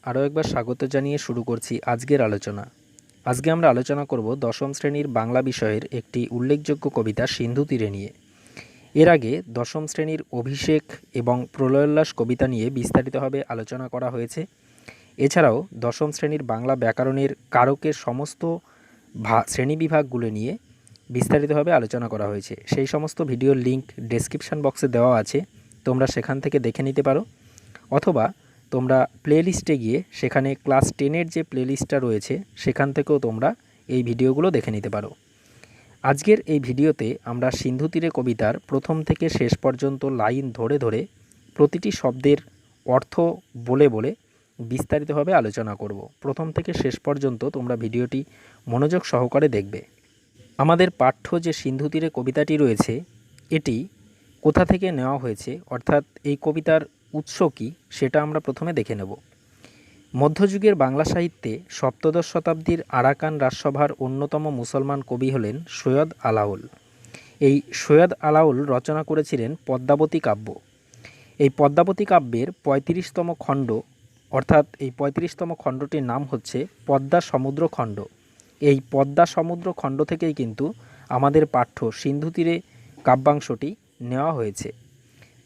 আরও একবার স্বাগত জানিয়ে শুরু করছি আজকের আলোচনা। আজকে আমরা আলোচনা করব দশম শ্রেণীর বাংলা বিষয়ের একটি উল্লেখযোগ্য কবিতা সিন্ধু তীরে নিয়ে। এর আগে দশম শ্রেণীর অভিষেক এবং প্রলয়োল্লাস কবিতা নিয়ে বিস্তারিতভাবে আলোচনা করা হয়েছে। এছাড়াও দশম শ্রেণীর বাংলা ব্যাকরণের কারকের সমস্ত শ্রেণীবিভাগগুলো নিয়ে বিস্তারিতভাবে আলোচনা করা হয়েছে। সেই সমস্ত ভিডিওর লিঙ্ক ডেসক্রিপশান বক্সে দেওয়া আছে, তোমরা সেখান থেকে দেখে নিতে পারো, অথবা তোমরা প্লেলিস্টে গিয়ে সেখানে ক্লাস 10-এর যে প্লেলিস্টটা রয়েছে সেখান থেকেও তোমরা এই ভিডিওগুলো দেখে নিতে পারো। আজকের এই ভিডিওতে আমরা সিন্ধু তীরে কবিতার প্রথম থেকে শেষ পর্যন্ত লাইন ধরে ধরে প্রতিটি শব্দের অর্থ বলে বলে বিস্তারিতভাবে আলোচনা করব। প্রথম থেকে শেষ পর্যন্ত তোমরা ভিডিওটি মনোযোগ সহকারে দেখবে। আমাদের পাঠ্য যে সিন্ধু তীরে কবিতাটি রয়েছে এটি কোথা থেকে নেওয়া হয়েছে, অর্থাৎ এই কবিতার উৎস কী, সেটা আমরা প্রথমে দেখে নেব। মধ্যযুগের বাংলা সাহিত্যে সপ্তদশ শতাব্দীর আরাকান রাজসভার অন্যতম মুসলমান কবি হলেন সৈয়দ আলাওল। এই সৈয়দ আলাওল রচনা করেছিলেন পদ্মাবতী কাব্য। এই পদ্মাবতী কাব্যের 35তম খণ্ড, অর্থাৎ এই 35তম খণ্ডটির নাম হচ্ছে পদ্মা সমুদ্র খণ্ড। এই পদ্মা সমুদ্র খণ্ড থেকেই কিন্তু আমাদের পাঠ্য সিন্ধু তীরে কাব্যাংশটি নেওয়া হয়েছে।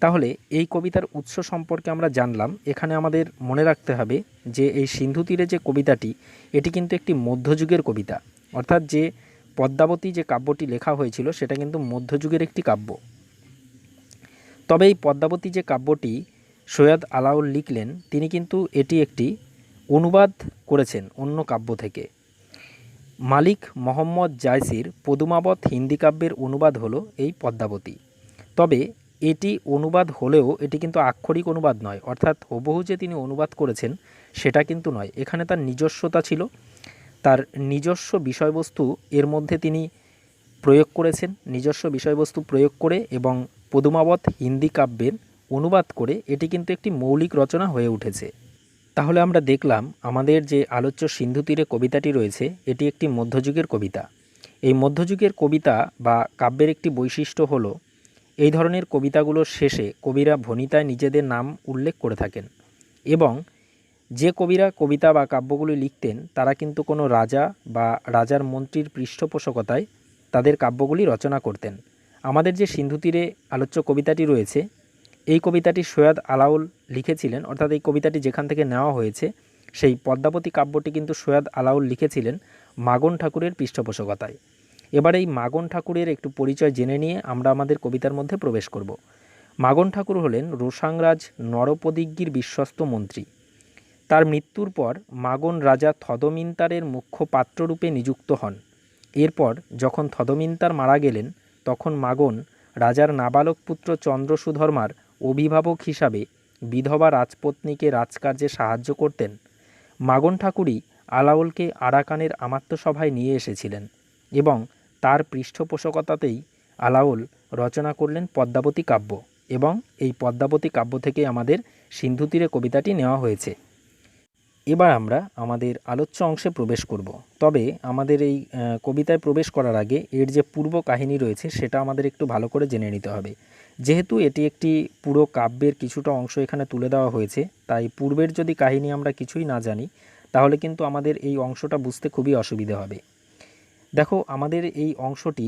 তাহলে এই কবিতার উৎস সম্পর্কে আমরা জানলাম। এখানে আমাদের মনে রাখতে হবে যে এই সিন্ধু তীরে যে কবিতাটি, এটি কিন্তু একটি মধ্যযুগের কবিতা, অর্থাৎ যে পদ্মাবতী যে কাব্যটি লেখা হয়েছিল সেটা কিন্তু মধ্যযুগের একটি কাব্য। তবে এই পদ্মাবতী যে কাব্যটি সৈয়দ আলাওল লিখলেন, তিনি কিন্তু এটি একটি অনুবাদ করেছেন অন্য কাব্য থেকে। মালিক মোহাম্মদ জায়সির পদুমাবত হিন্দি কাব্যের অনুবাদ হলো এই পদ্মাবতী। তবে এটি অনুবাদ হলেও এটি কিন্তু আক্ষরিক অনুবাদ নয়, অর্থাৎ হুবহু যে তিনি অনুবাদ করেছেন সেটা কিন্তু নয়। এখানে তার নিজস্বতা ছিল, তার নিজস্ব বিষয়বস্তু এর মধ্যে তিনি প্রয়োগ করেছেন। নিজস্ব বিষয়বস্তু প্রয়োগ করে এবং পদুমাবত হিন্দি কাব্যের অনুবাদ করে এটি কিন্তু একটি মৌলিক রচনা হয়ে উঠেছে। তাহলে আমরা দেখলাম আমাদের যে আলোচ্য সিন্ধু তীরে কবিতাটি রয়েছে এটি একটি মধ্যযুগের কবিতা। এই মধ্যযুগের কবিতা বা কাব্যের একটি বৈশিষ্ট্য হলো এই ধরনের কবিতাগুলোর শেষে কবিরা ভণিতায় নিজেদের নাম উল্লেখ করে থাকেন, এবং যে কবিরা কবিতা বা কাব্যগুলি লিখতেন তারা কিন্তু কোনো রাজা বা রাজার মন্ত্রীর পৃষ্ঠপোষকতায় তাদের কাব্যগুলি রচনা করতেন। আমাদের যে সিন্ধু তীরে আলোচ্য কবিতাটি রয়েছে এই কবিতাটি সৈয়দ আলাওল লিখেছিলেন, অর্থাৎ এই কবিতাটি যেখান থেকে নেওয়া হয়েছে সেই পদ্মাবতী কাব্যটি কিন্তু সৈয়দ আলাওল লিখেছিলেন মাগন ঠাকুরের পৃষ্ঠপোষকতায়। এবার এই মাগন ঠাকুরের একটু পরিচয় জেনে নিয়ে আমরা আমাদের কবিতার মধ্যে প্রবেশ করব। মাগন ঠাকুর হলেন রোসাংরাজ নরপদিগ্গির বিশ্বস্ত মন্ত্রী। তার মৃত্যুর পর মাগন রাজা থদমিন্তারের মুখ্য পাত্ররূপে নিযুক্ত হন। এরপর যখন থদমিন্তার মারা গেলেন তখন মাগন রাজার নাবালক পুত্র চন্দ্রসুধর্মার অভিভাবক হিসাবে বিধবা রাজপত্নীকে রাজকার্যে সাহায্য করতেন। মাগন ঠাকুরই আলাওলকে আরাকানের আমাত্যসভায় নিয়ে এসেছিলেন এবং তার পৃষ্ঠপোষকতাতেই আলাওল রচনা করলেন পদ্মাবতী কাব্য, এবং এই পদ্মাবতী কাব্য থেকে আমাদের সিন্ধু তীরে কবিতাটি নেওয়া হয়েছে। এবার আমরা আমাদের আলোচ্য অংশে প্রবেশ করব। তবে আমাদের এই কবিতায় প্রবেশ করার আগে এর যে পূর্ব কাহিনী রয়েছে সেটা আমাদের একটু ভালো করে জেনে নিতে হবে। যেহেতু এটি একটি পুরো কাব্যের কিছুটা অংশ এখানে তুলে দেওয়া হয়েছে, তাই পূর্বের যদি কাহিনী আমরা কিছুই না জানি তাহলে কিন্তু আমাদের এই অংশটা বুঝতে খুবই অসুবিধা হবে। দেখো, আমাদের এই অংশটি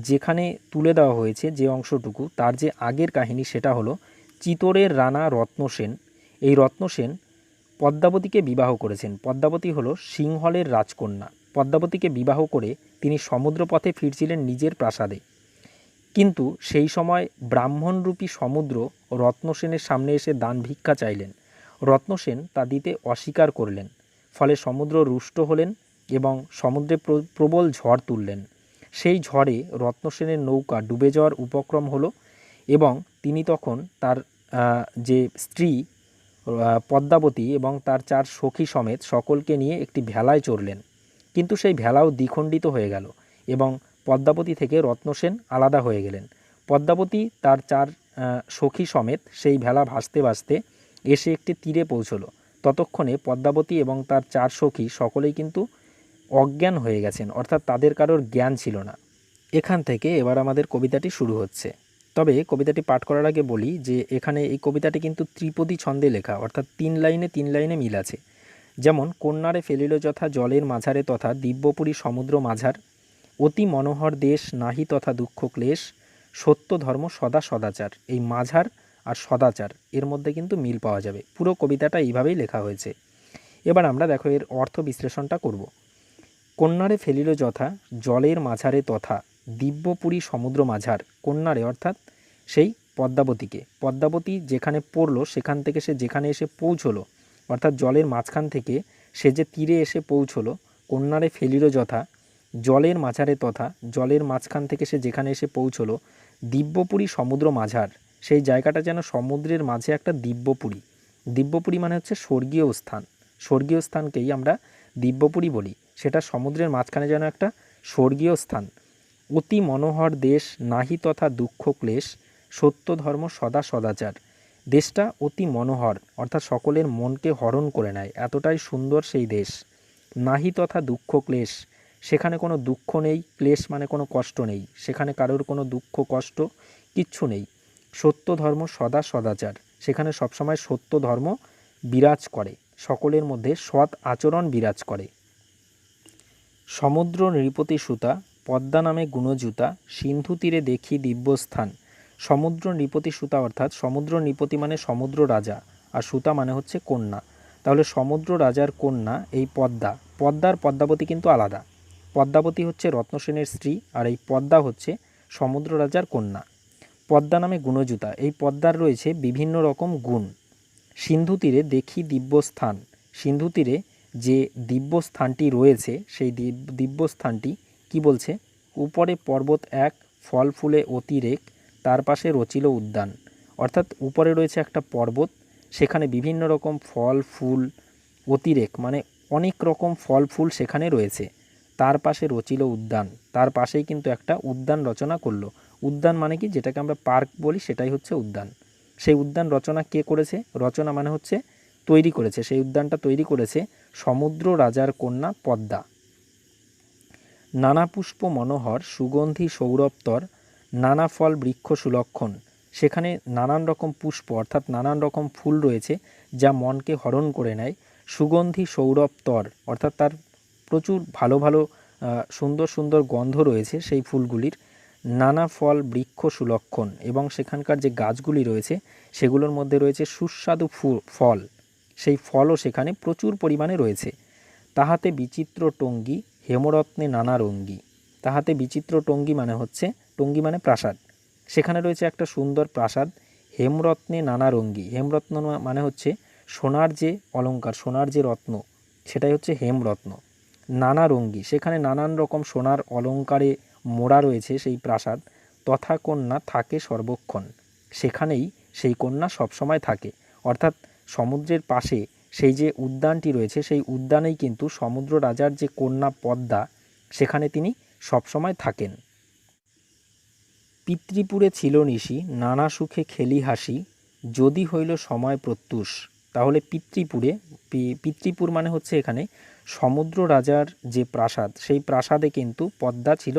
যেখানে তুলে দেওয়া হয়েছে, যে অংশটুকু, তার যে আগের কাহিনী সেটা হলো চিতোরের রানা রত্নসেন। এই রত্নসেন পদ্মাবতীকে বিবাহ করেছেন। পদ্মাবতী হলো সিংহলের রাজকন্যা। পদ্মাবতীকে বিবাহ করে তিনি সমুদ্রপথে ফিরছিলেন নিজের প্রাসাদে, কিন্তু সেই সময় ব্রাহ্মণরূপী সমুদ্র রত্নসেনের সামনে এসে দান ভিক্ষা চাইলেন। রত্নসেন তা দিতে অস্বীকার করলেন, ফলে সমুদ্র রুষ্ট হলেন এবং সমুদ্রে প্রবল ঝড় তুললেন। সেই ঝড়ে রত্নসেনের নৌকা ডুবে যাওয়ার উপক্রম হলো এবং তিনি তখন তার যে স্ত্রী পদ্মাবতী এবং তার 4 সখী সমেত সকলকে নিয়ে একটি ভেলায় চড়লেন, কিন্তু সেই ভেলাও দ্বিখণ্ডিত হয়ে গেল এবং পদ্মাবতী থেকে রত্নসেন আলাদা হয়ে গেলেন। পদ্মাবতী তার 4 সখী সমেত সেই ভেলা ভাসতে ভাসতে এসে একটি তীরে পৌঁছলো। ততক্ষণে পদ্মাবতী এবং তার 4 সখী সকলেই কিন্তু অজ্ঞান হয়ে গেছেন, অর্থাৎ তাদের কারোর জ্ঞান ছিল না। এখান থেকে এবার আমাদের কবিতাটি শুরু হচ্ছে। তবে কবিতাটি পাঠ করার আগে বলি যে এখানে এই কবিতাটি কিন্তু ত্রিপদী ছন্দে লেখা, অর্থাৎ 3 লাইনে 3 লাইনে মিল আছে। যেমন কন্যারে ফেলিল যথা জলের মাঝারে তথা দিব্যপুরী সমুদ্র মাঝার, অতি মনোহর দেশ নাহি তথা দুঃখ ক্লেশ, সত্য ধর্ম সদা সদাচার। এই মাঝার আর সদাচার এর মধ্যে কিন্তু মিল পাওয়া যাবে। পুরো কবিতাটা এইভাবেই লেখা হয়েছে। এবার আমরা দেখো এর অর্থ বিশ্লেষণটা করব। কন্যারে ফেলিল যথা জলের মাঝারে তথা দিব্যপুরী সমুদ্র মাঝার। কন্যারে অর্থাৎ সেই পদ্মাবতীকে, পদ্মাবতী যেখানে পড়লো সেখান থেকে সে যেখানে এসে পৌঁছলো, অর্থাৎ জলের মাঝখান থেকে সে যে তীরে এসে পৌঁছলো, কন্যারে ফেলিল যথা জলের মাঝারে তথা জলের মাঝখান থেকে সে যেখানে এসে পৌঁছলো, দিব্যপুরী সমুদ্র মাঝার, সেই জায়গাটা যেন সমুদ্রের মাঝে একটা দিব্যপুরী। দিব্যপুরী মানে হচ্ছে স্বর্গীয় স্থান, স্বর্গীয় স্থানকেই আমরা দিব্যপুরী বলি। সেটা সমুদ্রের মাঝখানে যেন একটা স্বর্গীয় স্থান। অতি মনোহর দেশ নাহি তথা দুঃখ ক্লেশ, সত্য ধর্ম সদা সদাচার। দেশটা অতি মনোহর অর্থাৎ সকলের মনকে হরণ করে নেয়, এতটাই সুন্দর সেই দেশ। নাহি তথা দুঃখ ক্লেশ, সেখানে কোনো দুঃখ নেই, ক্লেশ মানে কোনো কষ্ট নেই, সেখানে কারোর কোনো দুঃখ কষ্ট কিচ্ছু নেই। সত্য ধর্ম সদা সদাচার, সেখানে সবসময় সত্য ধর্ম বিরাজ করে, সকলের মধ্যে সৎ আচরণ বিরাজ করে। সমুদ্র নৃপতি সুতা পদ্মা নামে গুণজুতা, সিন্ধু তীরে দেখি দিব্যস্থান। সমুদ্র নৃপতি সুতা অর্থাৎ সমুদ্র নৃপতি মানে সমুদ্র রাজা, আর সুতা মানে হচ্ছে কন্যা। তাহলে সমুদ্র রাজার কন্যা এই পদ্মা, পদ্মার পদ্মাবতী কিন্তু আলাদা। পদ্মাবতী হচ্ছে রত্নসেনের স্ত্রী, আর এই পদ্মা হচ্ছে সমুদ্র রাজার কন্যা। পদ্মা নামে গুণজুতা, এই পদ্মার রয়েছে বিভিন্ন রকম গুণ। সিন্ধু তীরে দেখি দিব্যস্থান, সিন্ধু তীরে যে দিব্যস্থানটি রয়েছে সেই দিব্যস্থানটি কি বলছে, উপরে পর্বত এক ফল ফুলে অতিরেক, তার পাশে রচিল উদ্যান। অর্থাৎ উপরে রয়েছে একটা পর্বত, সেখানে বিভিন্ন রকম ফল ফুল, অতিরেক মানে অনেক রকম ফল ফুল সেখানে রয়েছে। তার পাশে রচিল উদ্যান, তার পাশেই কিন্তু একটা উদ্যান রচনা করলো। উদ্যান মানে কি, যেটাকে আমরা পার্ক বলি সেটাই হচ্ছে উদ্যান। সেই উদ্যান রচনা কে করেছে, রচনা মানে হচ্ছে তৈরি করেছে, সেই উদ্যানটা তৈরি করেছে সমুদ্র রাজার কন্যা পদ্মা। নানা পুষ্প মনোহর সুগন্ধি সৌরভতর, নানা ফল বৃক্ষ সুলক্ষণ, সেখানে নানান রকম পুষ্প অর্থাৎ নানান রকম ফুল রয়েছে যা মনকে হরণ করে নেয়। সুগন্ধি সৌরভতর অর্থাৎ তার প্রচুর ভালো ভালো সুন্দর সুন্দর গন্ধ রয়েছে সেই ফুলগুলির। নানা ফল বৃক্ষ সুলক্ষণ, এবং সেখানকার যে গাছগুলি রয়েছে সেগুলোর মধ্যে রয়েছে সুস্বাদু ফল, সেই ফলও সেখানে প্রচুর পরিমাণে রয়েছে। তাহাতে বিচিত্র টঙ্গী হেমরত্নে নানা রঙ্গী, তাহাতে বিচিত্র টঙ্গী মানে হচ্ছে, টঙ্গী মানে প্রাসাদ, সেখানে রয়েছে একটা সুন্দর প্রাসাদ। হেমরত্নে নানা রঙ্গী, হেমরত্ন মানে হচ্ছে সোনার যে অলঙ্কার, সোনার যে রত্ন সেটাই হচ্ছে হেমরত্ন। নানা রঙ্গী, সেখানে নানান রকম সোনার অলঙ্কারে মোড়া রয়েছে সেই প্রাসাদ। তথা কন্যা থাকে সর্বক্ষণ, সেখানেই সেই কন্যা সবসময় থাকে। অর্থাৎ সমুদ্রের পাশে সেই যে উদ্যানটি রয়েছে সেই উদ্যানেই কিন্তু সমুদ্র রাজার যে কন্যা পদ্মা, সেখানে তিনি সবসময় থাকেন। পিতৃপুরে ছিল নিশি নানা সুখে খেলি হাসি, যদি হইল সময় প্রত্যুষ। তাহলে পিতৃপুরে, পিতৃপুর মানে হচ্ছে এখানে সমুদ্র রাজার যে প্রাসাদ, সেই প্রাসাদে কিন্তু পদ্মা ছিল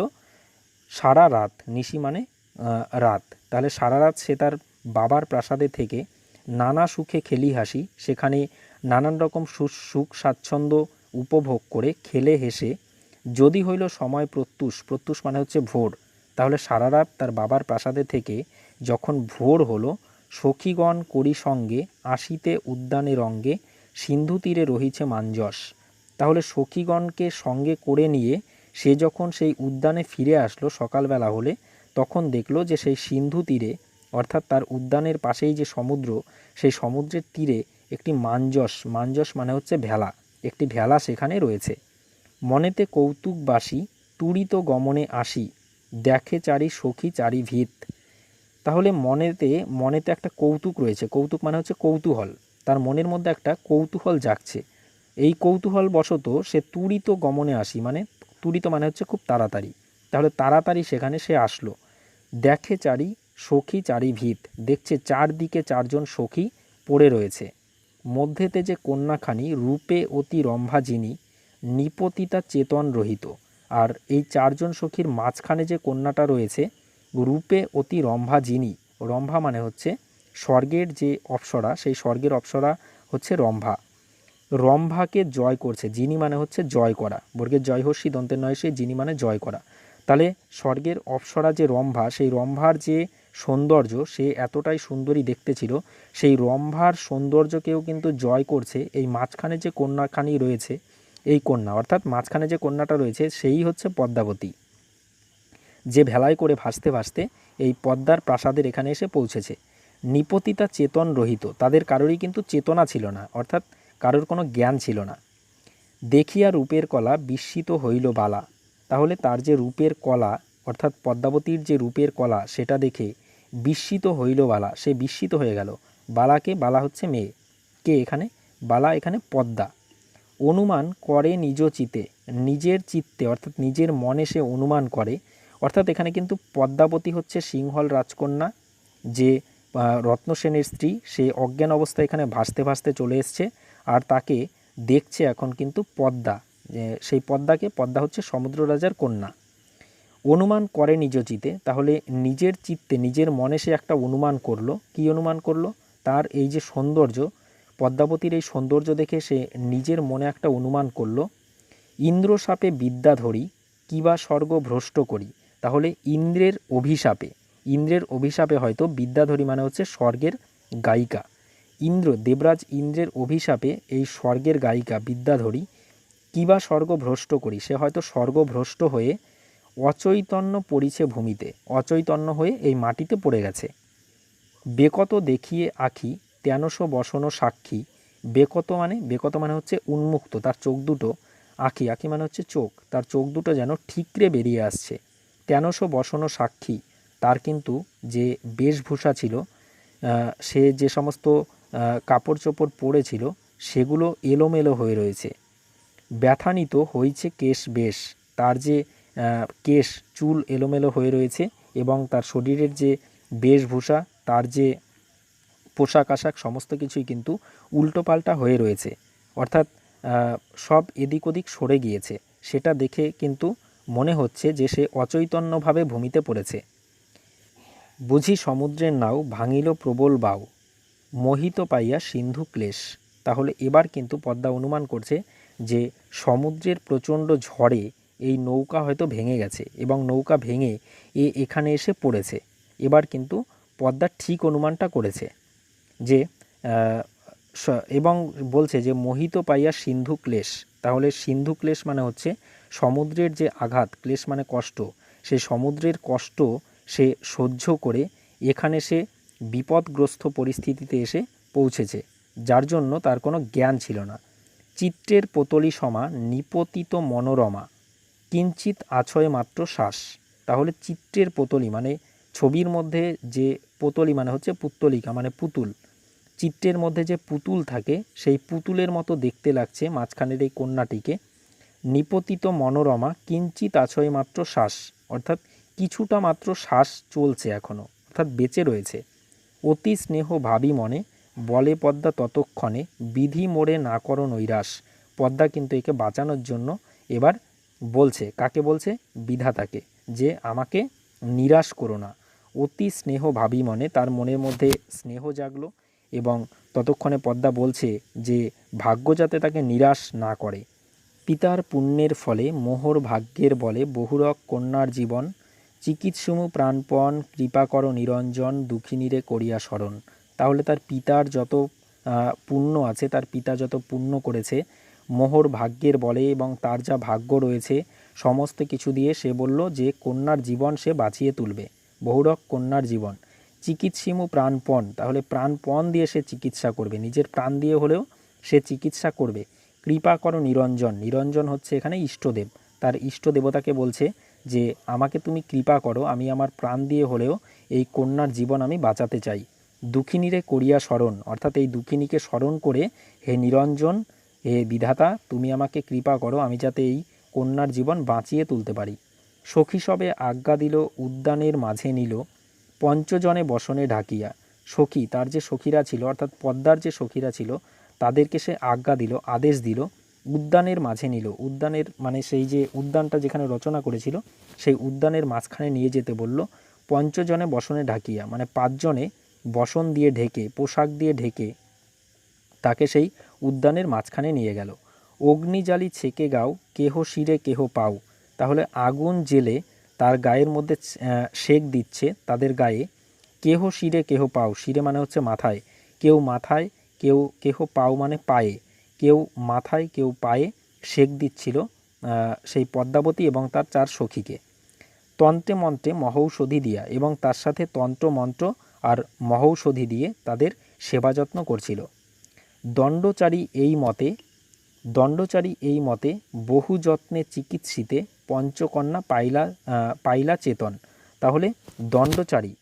সারা রাত, নিশি মানে রাত, তাহলে সারা রাত সে তার বাবার প্রাসাদে থেকে নানা সুখে খেলি হাসি, সেখানে নানান রকম সুখ স্বাচ্ছন্দ্য উপভোগ করে খেলে হেসে, যদি হইল সময় প্রত্যুষ, প্রত্যুষ মানে হচ্ছে ভোর, তাহলে সারা রাত তার বাবার প্রাসাদে থেকে যখন ভোর হলো, সখীগণ করি সঙ্গে আসিতে উদ্যানে রঙ্গে, সিন্ধু তীরে রহিছে মাঞ্জস। তাহলে সখীগণকে সঙ্গে করে নিয়ে সে যখন সেই উদ্যানে ফিরে আসলো সকালবেলা হলে, তখন দেখলো যে সেই সিন্ধু তীরে অর্থাৎ তার উদ্যানের পাশেই যে সমুদ্র, সেই সমুদ্রের তীরে একটি মাঞ্জস, মাঞ্জস মানে হচ্ছে ভেলা, একটি ভেলা সেখানে রয়েছে। মনেতে কৌতুকবাসী তুরিত গমনে আসি, দেখে চারি সখী চারি ভিত। তাহলে মনেতে একটা কৌতুক রয়েছে, কৌতুক মানে হচ্ছে কৌতূহল, তার মনের মধ্যে একটা কৌতূহল জাগছে। এই কৌতূহল বশত সে তুরিত গমনে আসি, মানে তুরিত মানে হচ্ছে খুব তাড়াতাড়ি, তাহলে তাড়াতাড়ি সেখানে সে আসলো। দেখে চারি সখী চারি ভিত, দেখছে চারদিকে চারজন সখী পড়ে রয়েছে। মধ্যেতে যে কন্যাখানি রূপে অতি রম্ভা যিনি, নিপতিতা চেতন রহিত। আর এই চারজন সখীর মাঝখানে যে কন্যাটা রয়েছে, রূপে অতি রম্ভা যিনি, রম্ভা মানে হচ্ছে স্বর্গের যে অপ্সরা, সেই স্বর্গের অপ্সরা হচ্ছে রম্ভা। রম্ভাকে জয় করছে। যিনি মানে হচ্ছে জয় করা, বর্গের জয় হর্ষি দন্তের নয় সেই যিনি মানে জয় করা। তাহলে স্বর্গের অপ্সরা যে রম্ভা, সেই রম্ভার যে সৌন্দর্য, সে এতটাই সুন্দরী দেখতে ছিল, সেই রম্ভার সৌন্দর্যকেও কিন্তু জয় করছে এই মাঝখানে যে কন্যাখানি রয়েছে, এই কন্যা অর্থাৎ মাঝখানে যে কন্যাটা রয়েছে সেই হচ্ছে পদ্মাবতী, যে ভেলায় করে ভাসতে ভাসতে এই পদ্মার প্রাসাদের এখানে এসে পৌঁছেছে। নিপতিতা চেতন রহিত, তাদের কারোরই কিন্তু চেতনা ছিল না, অর্থাৎ কারোর কোনো জ্ঞান ছিল না। দেখিয়া রূপের কলা বিস্মিত হইল বালা, তাহলে তার যে রূপের কলা অর্থাৎ পদ্মাবতীর যে রূপের কলা সেটা দেখে বিস্মিত হইল বালা, সে বিস্মিত হয়ে গেল। বালাকে, বালা হচ্ছে মেয়ে, কে এখানে? বালা এখানে পদ্মা। অনুমান করে নিজ চিতে, নিজের চিত্তে অর্থাৎ নিজের মনে সে অনুমান করে, অর্থাৎ এখানে কিন্তু পদ্মাবতী হচ্ছে সিংহল রাজকন্যা, যে রত্নসেনের স্ত্রী, সে অজ্ঞান অবস্থায় এখানে ভাসতে ভাসতে চলে এসছে, আর তাকে দেখছে এখন কিন্তু পদ্মা, সেই পদ্মাকে, পদ্মা হচ্ছে সমুদ্র রাজার কন্যা। অনুমান করে নিজ চিতে, তাহলে নিজের চিত্তে নিজের মনে সে একটা অনুমান করলো। কি অনুমান করলো? তার এই যে সৌন্দর্য, পদ্মাবতীর এই সৌন্দর্য দেখে সে নিজের মনে একটা অনুমান করলো। ইন্দ্র শাপে বিদ্যা ধরি কিবা স্বর্গ ভ্রষ্ট করি, তাহলে ইন্দ্রের অভিশাপে, ইন্দ্রের অভিশাপে হয়তো বিদ্যাধরী মানে হচ্ছে স্বর্গের গায়িকা, ইন্দ্র দেবরাজ ইন্দ্রের অভিশাপে এই স্বর্গের গায়িকা বিদ্যাধরী কিবা স্বর্গ ভ্রষ্ট করি, সে হয়তো স্বর্গভ্রষ্ট হয়ে অচৈতন্য পড়িছে ভূমিতে, অচৈতন্য হয়ে এই মাটিতে পড়ে গেছে। বেকত দেখিয়ে আঁখি তেনশ বসন সাক্ষী, বেকত মানে, বেকত মানে হচ্ছে উন্মুক্ত, তার চোখ দুটো, আঁখি, আঁখি মানে হচ্ছে চোখ, তার চোখ দুটো যেন ঠিকরে বেরিয়ে আসছে। তেনশ বসন সাক্ষী, তার কিন্তু যে বেশভূষা ছিল, সে যে সমস্ত কাপড় চোপড় পরেছিল সেগুলো এলোমেলো হয়ে রয়েছে। ব্যথানিত হয়েছে কেশ বেশ, তার যে কেশ চুল এলোমেলো হয়ে রয়েছে, এবং তার শরীরের যে বেশভূষা, তার যে পোশাক আশাক সমস্ত কিছুই কিন্তু উল্টোপাল্টা হয়ে রয়েছে, অর্থাৎ সব এদিক ওদিক সরে গিয়েছে। সেটা দেখে কিন্তু মনে হচ্ছে যে সে অচৈতন্যভাবে ভূমিতে পড়েছে। বুঝি সমুদ্রের নাও ভাঙিল প্রবল বাউ, মোহিত পাইয়া সিন্ধু ক্লেশ, তাহলে এবার কিন্তু পদ্মা অনুমান করছে যে সমুদ্রের প্রচণ্ড ঝড়ে এই নৌকা হয়তো ভেঙে গেছে, এবং নৌকা ভেঙে এখানে এসে পড়েছে। এবার কিন্তু পদ্মা ঠিক অনুমানটা করেছে যে এবং বলছে যে মোহিত পাইয়া সিন্ধু ক্লেশ, তাহলে সিন্ধু ক্লেশ মানে হচ্ছে সমুদ্রের যে আঘাত, ক্লেশ মানে কষ্ট, সেই সমুদ্রের কষ্ট সে সহ্য করে এখানে সে বিপদগ্রস্ত পরিস্থিতিতে এসে পৌঁছেছে, যার জন্য তার কোনো জ্ঞান ছিল না। চিত্রের পুতলি সমা নিপতিত মনোরমা, কিঞ্চিত আছয় মাত্র শ্বাস, তাহলে চিত্রের পুতলি মানে ছবির মধ্যে যে পুতলি মানে হচ্ছে পুত্তলিকা মানে পুতুল, চিত্রের মধ্যে যে পুতুল থাকে সেই পুতুলের মতো দেখতে লাগছে মাঝখানের এই কন্যাটিকে। নিপতিত মনোরমা কিঞ্চিত আছয় মাত্র শ্বাস, অর্থাৎ কিছুটা মাত্র শ্বাস চলছে এখনও, অর্থাৎ বেঁচে রয়েছে। অতি স্নেহ ভাবি মনে বলে পদ্মা ততক্ষণে বিধি মোড়ে না করো নৈরাশ, পদ্মা কিন্তু একে বাঁচানোর জন্য এবার বলছে, কাকে বলছে? বিধাতাকে, যে আমাকে নিরাশ করো না। অতি স্নেহ ভাবি মনে, তার মনের মধ্যে স্নেহ জাগলো, এবং ততক্ষণে পদ্মা বলছে যে ভাগ্য যাতে তাকে নিরাশ না করে। পিতার পুণ্যের ফলে মোহর ভাগ্যের বলে বহুরক কন্যার জীবন, চিকিৎসমু প্রাণপণ কৃপা করো নিরঞ্জন দুঃখিনীরে করিয়া স্মরণ, তাহলে তার পিতার যত পুণ্য আছে, তার পিতা যত পুণ্য করেছে, মোহর ভাগ্যের বলে এবং তার যা ভাগ্য রয়েছে সমস্ত কিছু দিয়ে সে বলল যে কন্যার জীবন সে বাঁচিয়ে তুলবে, বহুরক কন্যার জীবন। চিকিৎসিমু প্রাণপণ, তাহলে প্রাণপণ দিয়ে সে চিকিৎসা করবে, নিজের প্রাণ দিয়ে হলেও সে চিকিৎসা করবে। কৃপা করো নিরঞ্জন, নিরঞ্জন হচ্ছে এখানে ইষ্টদেব, তার ইষ্ট দেবতাকে বলছে যে আমাকে তুমি কৃপা করো, আমি আমার প্রাণ দিয়ে হলেও এই কন্যার জীবন আমি বাঁচাতে চাই। দুঃখিনীরে করিয়া স্মরণ, অর্থাৎ এই দুঃখিনীকে স্মরণ করে হে নিরঞ্জন, হে বিধাতা তুমি আমাকে কৃপা করো, আমি যাতে এই কন্যার জীবন বাঁচিয়ে তুলতে পারি। সখী সবে আজ্ঞা দিল উদ্যানের মাঝে নিল পঞ্চজনে বসনে ঢাকিয়া, সখী তার যে সখীরা ছিল অর্থাৎ পদ্মার যে সখীরা ছিল তাদেরকে সে আজ্ঞা দিল, আদেশ দিল, উদ্যানের মাঝে নিল, উদ্যানের মানে সেই যে উদ্যানটা যেখানে রচনা করেছিল সেই উদ্যানের মাঝখানে নিয়ে যেতে বলল। পঞ্চজনে বসনে ঢাকিয়া মানে 5 জনে বসন দিয়ে ঢেকে, পোশাক দিয়ে ঢেকে তাকে সেই উদ্যানের মাঝখানে নিয়ে গেল। অগ্নিজালি ছেকে গাও, কেহ শিরে কেহ পাও। তাহলে আগুন জেলে তার গায়ের মধ্যে সেক দিচ্ছে তাদের গায়ে। কেহ শিরে কেহ পাও, শিরে মানে হচ্ছে মাথায়, কেউ মাথায়, কেহ পাও মানে পায়ে, কেউ মাথায় কেউ পায়ে সেক দিচ্ছিল সেই পদ্মাবতী এবং তার 4 সখীকে। তন্ত্রে মন্ত্রে মহৌষধি দিয়া, এবং তার সাথে তন্ত্র মন্ত্র আর মহৌষধি দিয়ে তাদের সেবা যত্ন করছিল। দণ্ডচারী এই মতে বহু যত্নে চিকিৎসিতে পঞ্চকন্যা পাইলা চেতন। তাহলে দণ্ডচারী,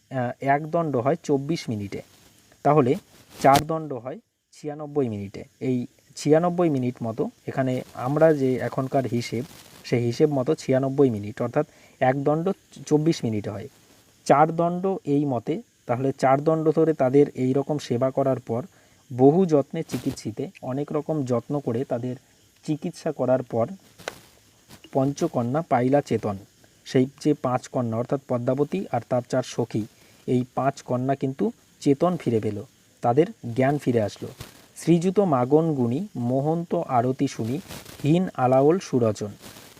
এক দণ্ড হয় 24 মিনিটে, তাহলে 4 দণ্ড হয় 96 মিনিটে। এই 96 মিনিট মতো এখানে আমরা যে এখনকার হিসেব, সেই হিসেব মতো 96 মিনিট, অর্থাৎ এক দণ্ড 24 মিনিটে হয়। 4 দণ্ড এই মতে, তাহলে 4 দণ্ড ধরে তাদের এই রকম সেবা করার পর বহু যত্নে চিকিৎসিতে, অনেক রকম যত্ন করে তাদের চিকিৎসা করার পর পঞ্চকন্যা পাইলা চেতন, সেই যে 5 কন্যা অর্থাৎ পদ্মাবতী আর তার 4 সখী, এই 5 কন্যা কিন্তু চেতন ফিরে পেল, তাদের জ্ঞান ফিরে আসলো। শ্রীযুত মাগন গুণী মোহন্ত আরতি শুনি, হীন আলাওল সুরচন।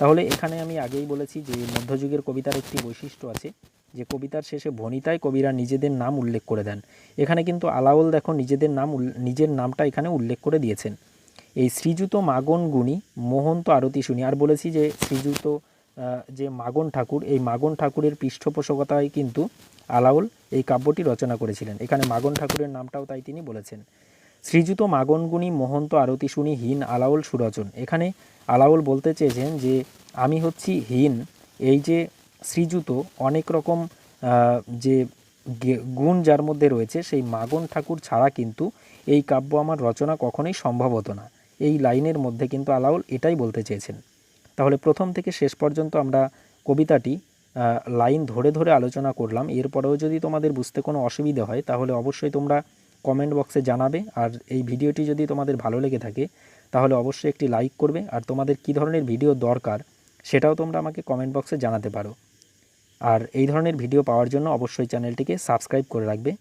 তাহলে এখানে আমি আগেই বলেছি যে মধ্যযুগের কবিতার একটি বৈশিষ্ট্য আছে, যে কবিতার শেষে ভণিতায় কবিরা নিজেদের নাম উল্লেখ করে দেন। এখানে কিন্তু আলাওল দেখো নিজের নামটা এখানে উল্লেখ করে দিয়েছেন। এই শ্রীযুত মাগন গুণী মোহন্ত আরতি শুনি, আর বলেছি যে শ্রীযুত যে মাগন ঠাকুর, এই মাগন ঠাকুরের পৃষ্ঠপোষকতায় কিন্তু আলাওল এই কাব্যটি রচনা করেছিলেন। এখানে মাগন ঠাকুরের নামটাও তাই তিনি বলেছেন। শ্রীযুত মাগন গুণী মোহন্ত আরতি শুনি, হীন আলাওল সুরচন। এখানে আলাওল বলতে চেয়েছেন যে আমি হচ্ছি হীন, এই যে শ্রীযুত অনেক রকম যে গুণ যার মধ্যে রয়েছে, সেই মাগন ঠাকুর ছাড়া কিন্তু এই কাব্য আমার রচনা কখনোই সম্ভব হতো না। এই লাইনের মধ্যে কিন্তু আলাওল এটাই বলতে চেয়েছেন। তাহলে প্রথম থেকে শেষ পর্যন্ত আমরা কবিতাটি লাইন ধরে ধরে আলোচনা করলাম। এরপরেও যদি তোমাদের বুঝতে কোনো অসুবিধা হয় তাহলে অবশ্যই তোমরা কমেন্ট বক্সে জানাবে। আর এই ভিডিওটি যদি তোমাদের ভালো লেগে থাকে তাহলে অবশ্যই একটি লাইক করবে, আর তোমাদের কী ধরনের ভিডিও দরকার সেটাও তোমরা আমাকে কমেন্ট বক্সে জানাতে পারো। আর এই ধরনের ভিডিও পাওয়ার জন্য অবশ্যই চ্যানেলটিকে সাবস্ক্রাইব করে রাখবে।